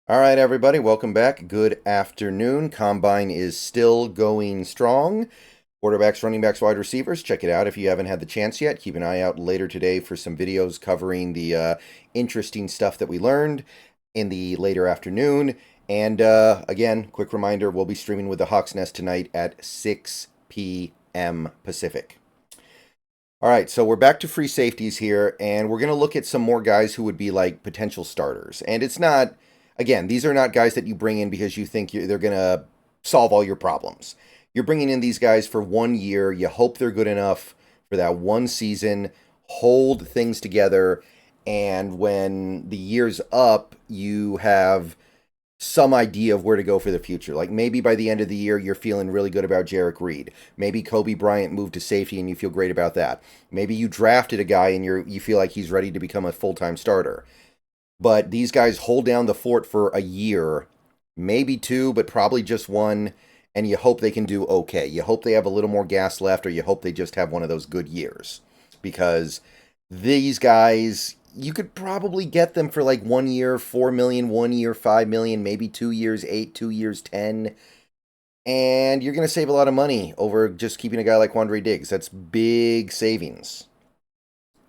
All right, everybody, welcome back. Good afternoon. Combine is still going strong. Quarterbacks, running backs, wide receivers. Check it out if you haven't had the chance yet. Keep an eye out later today for some videos covering the interesting stuff that we learned in the later afternoon. And again, quick reminder, we'll be streaming with the Hawks Nest tonight at 6 p.m. Pacific. All right, so we're back to free safeties here, and we're going to look at some more guys who would be like potential starters. And it's not, again, these are not guys that you bring in because you think they're going to solve all your problems. You're bringing in these guys for 1 year. You hope they're good enough for that one season, hold things together, and when the year's up, you have some idea of where to go for the future. Like maybe by the end of the year, you're feeling really good about Jarek Reed. Maybe Kobe Bryant moved to safety and you feel great about that. Maybe you drafted a guy and you feel like he's ready to become a full-time starter. But these guys hold down the fort for a year, maybe two, but probably just one, and you hope they can do okay. You hope they have a little more gas left, or you hope they just have one of those good years. Because these guys, you could probably get them for like 1 year, 4 million, 1 year, 5 million, maybe 2 years, 8, 2 years, 10. And you're going to save a lot of money over just keeping a guy like Quandre Diggs. That's big savings.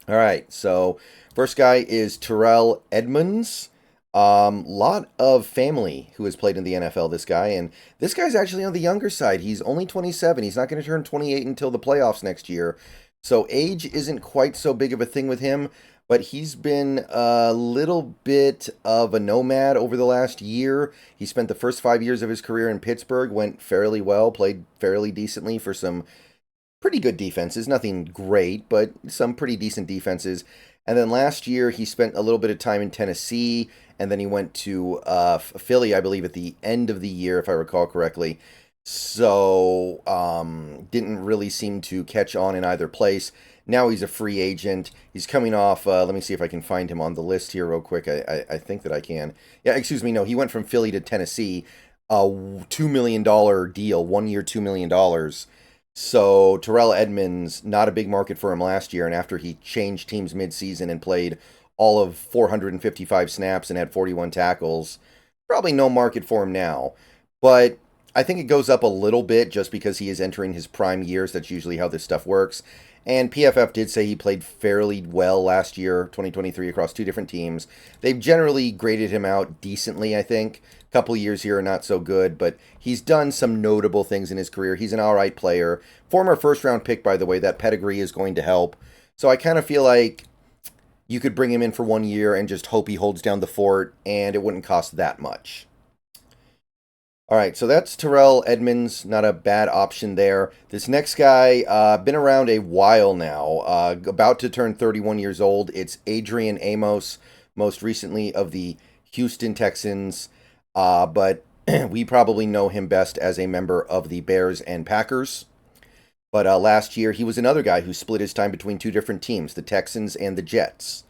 All right, so first guy is Terrell Edmunds. Lot of family who has played in the NFL, this guy. And this guy's actually on the younger side. He's only 27. He's not going to turn 28 until the playoffs next year. So age isn't quite so big of a thing with him, but he's been a little bit of a nomad over the last year. He spent the first 5 years of his career in Pittsburgh, went fairly well, played fairly decently for some pretty good defenses. Nothing great, but some pretty decent defenses. And then last year, he spent a little bit of time in Tennessee, and then he went to Philly, I believe, at the end of the year, if I recall correctly. So, didn't really seem to catch on in either place. Now he's a free agent. He's coming off, let me see if I can find him on the list here real quick. I think that I can. Yeah, excuse me, no, he went from Philly to Tennessee. A $2 million deal, 1 year, $2 million. So Terrell Edmunds, not a big market for him last year, and after he changed teams midseason and played all of 455 snaps and had 41 tackles, probably no market for him now. But I think it goes up a little bit just because he is entering his prime years. That's usually how this stuff works. And PFF did say he played fairly well last year, 2023, across two different teams. They've generally graded him out decently, I think. A couple years here are not so good, but he's done some notable things in his career. He's an all right player. Former first round pick, by the way. That pedigree is going to help. So I kind of feel like you could bring him in for 1 year and just hope he holds down the fort, and it wouldn't cost that much. All right, so that's Terrell Edmunds. Not a bad option there. This next guy, been around a while now, about to turn 31 years old. It's Adrien Amos, most recently of the Houston Texans, but we probably know him best as a member of the Bears and Packers. But last year, he was another guy who split his time between two different teams, the Texans and the Jets.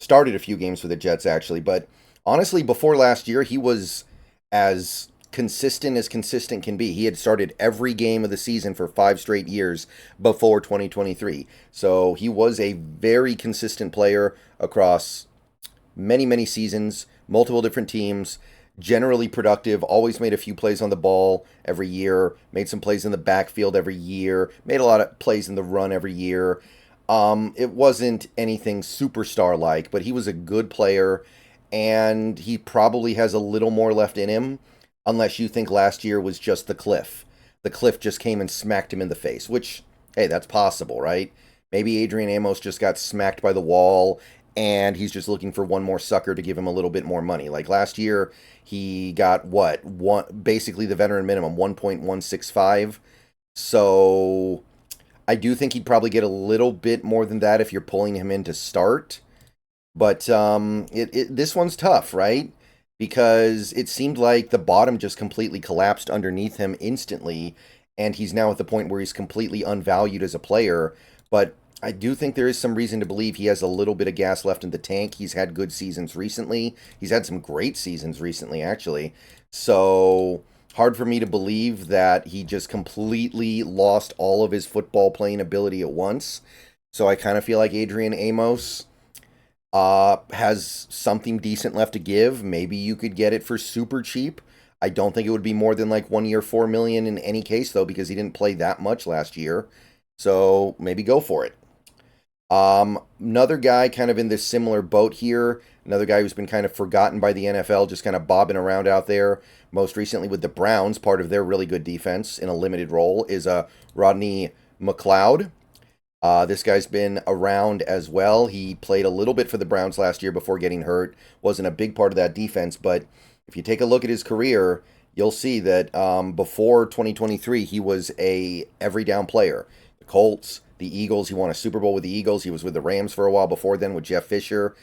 Started a few games for the Jets, actually, but honestly, before last year, he was as consistent can be. He had started every game of the season for 5 straight years before 2023. So he was a very consistent player across many, many seasons, multiple different teams, generally productive, always made a few plays on the ball every year, made some plays in the backfield every year, made a lot of plays in the run every year. It wasn't anything superstar like, but he was a good player, and he probably has a little more left in him, unless you think last year was just the cliff. The cliff just came and smacked him in the face, which, hey, that's possible, right? Maybe Adrien Amos just got smacked by the wall and he's just looking for one more sucker to give him a little bit more money. Like last year, he got what? Basically the veteran minimum, 1.165. So I do think he'd probably get a little bit more than that if you're pulling him in to start. But this one's tough, right? Because it seemed like the bottom just completely collapsed underneath him instantly, and he's now at the point where he's completely unvalued as a player. But I do think there is some reason to believe he has a little bit of gas left in the tank. He's had good seasons recently. He's had some great seasons recently, actually. So hard for me to believe that he just completely lost all of his football playing ability at once. So I kind of feel like Adrien Amos Has something decent left to give. Maybe you could get it for super cheap. I don't think it would be more than like 1 year, 4 million in any case, though, because he didn't play that much last year. So maybe go for it. Another guy kind of in this similar boat here. Another guy who's been kind of forgotten by the NFL, just kind of bobbing around out there. Most recently with the Browns, part of their really good defense in a limited role is Rodney McLeod. This guy's been around as well. He played a little bit for the Browns last year before getting hurt. Wasn't a big part of that defense, but if you take a look at his career, you'll see that before 2023, he was a every down player. The Colts, the Eagles, he won a Super Bowl with the Eagles. He was with the Rams for a while before then with Jeff Fisher.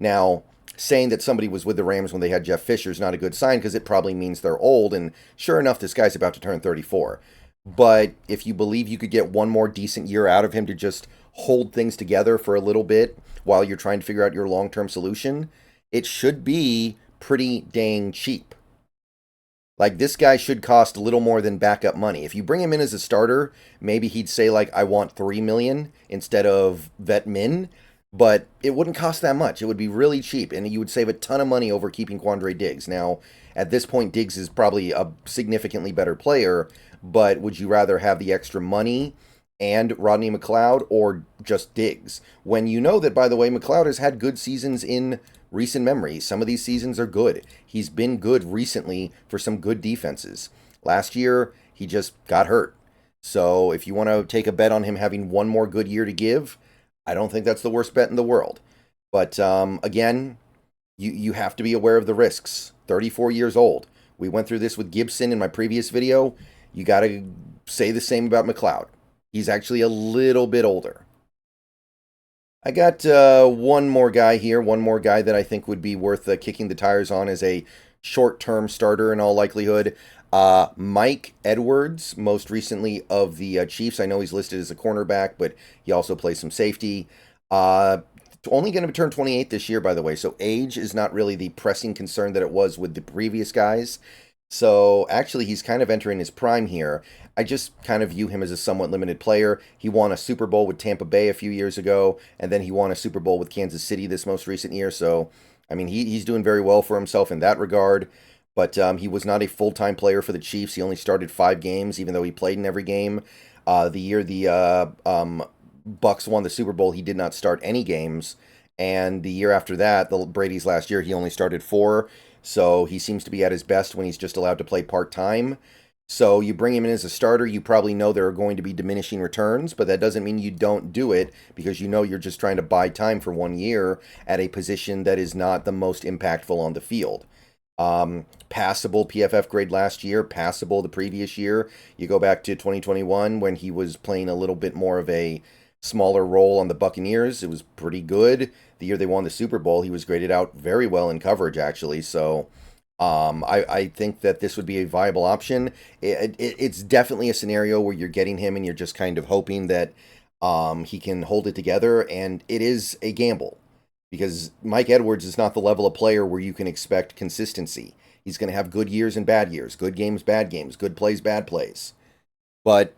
Now, saying that somebody was with the Rams when they had Jeff Fisher is not a good sign because it probably means they're old, and sure enough, this guy's about to turn 34. But if you believe you could get one more decent year out of him to just hold things together for a little bit while you're trying to figure out your long-term solution, it should be pretty dang cheap. Like, this guy should cost a little more than backup money. If you bring him in as a starter, maybe he'd say, like, I want $3 million instead of vet min, but it wouldn't cost that much. It would be really cheap, and you would save a ton of money over keeping Quandre Diggs. Now, at this point, Diggs is probably a significantly better player, but would you rather have the extra money and Rodney McLeod or just Diggs? When you know that, by the way, McLeod has had good seasons in recent memory. Some of these seasons are good. He's been good recently for some good defenses. Last year, he just got hurt. So if you want to take a bet on him having one more good year to give, I don't think that's the worst bet in the world. But again, you have to be aware of the risks. 34 years old. We went through this with Gibson in my previous video. You got to say the same about McLeod. He's actually a little bit older. I got one more guy here, one more guy that I think would be worth kicking the tires on as a short-term starter in all likelihood. Mike Edwards, most recently of the Chiefs. I know he's listed as a cornerback, but he also plays some safety. Only going to turn 28 this year, by the way, so age is not really the pressing concern that it was with the previous guys. So actually, he's kind of entering his prime here. I just kind of view him as a somewhat limited player. He won a Super Bowl with Tampa Bay a few years ago, and then he won a Super Bowl with Kansas City this most recent year. So, I mean, he's doing very well for himself in that regard. But he was not a full-time player for the Chiefs. He only started 5 games, even though he played in every game. The year the Bucks won the Super Bowl, he did not start any games. And the year after that, the Brady's last year, he only started 4. So he seems to be at his best when he's just allowed to play part-time. So you bring him in as a starter, you probably know there are going to be diminishing returns, but that doesn't mean you don't do it because you know you're just trying to buy time for 1 year at a position that is not the most impactful on the field. Passable PFF grade last year, passable the previous year. You go back to 2021 when he was playing a little bit more of a smaller role on the Buccaneers. It was pretty good. The year they won the Super Bowl, he was graded out very well in coverage, actually. So I think that this would be a viable option. It's definitely a scenario where you're getting him and you're just kind of hoping that he can hold it together. And it is a gamble because Mike Edwards is not the level of player where you can expect consistency. He's going to have good years and bad years, good games, bad games, good plays, bad plays. But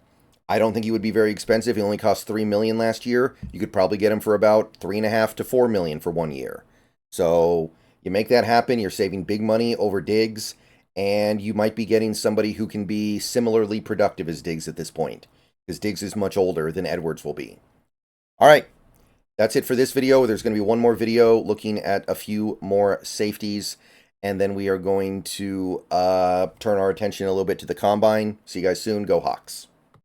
I don't think he would be very expensive. He only cost $3 million last year. You could probably get him for about $3.5 to $4 million for 1 year. So you make that happen. You're saving big money over Diggs, and you might be getting somebody who can be similarly productive as Diggs at this point, because Diggs is much older than Edwards will be. All right, that's it for this video. There's going to be one more video looking at a few more safeties, and then we are going to turn our attention a little bit to the Combine. See you guys soon. Go Hawks.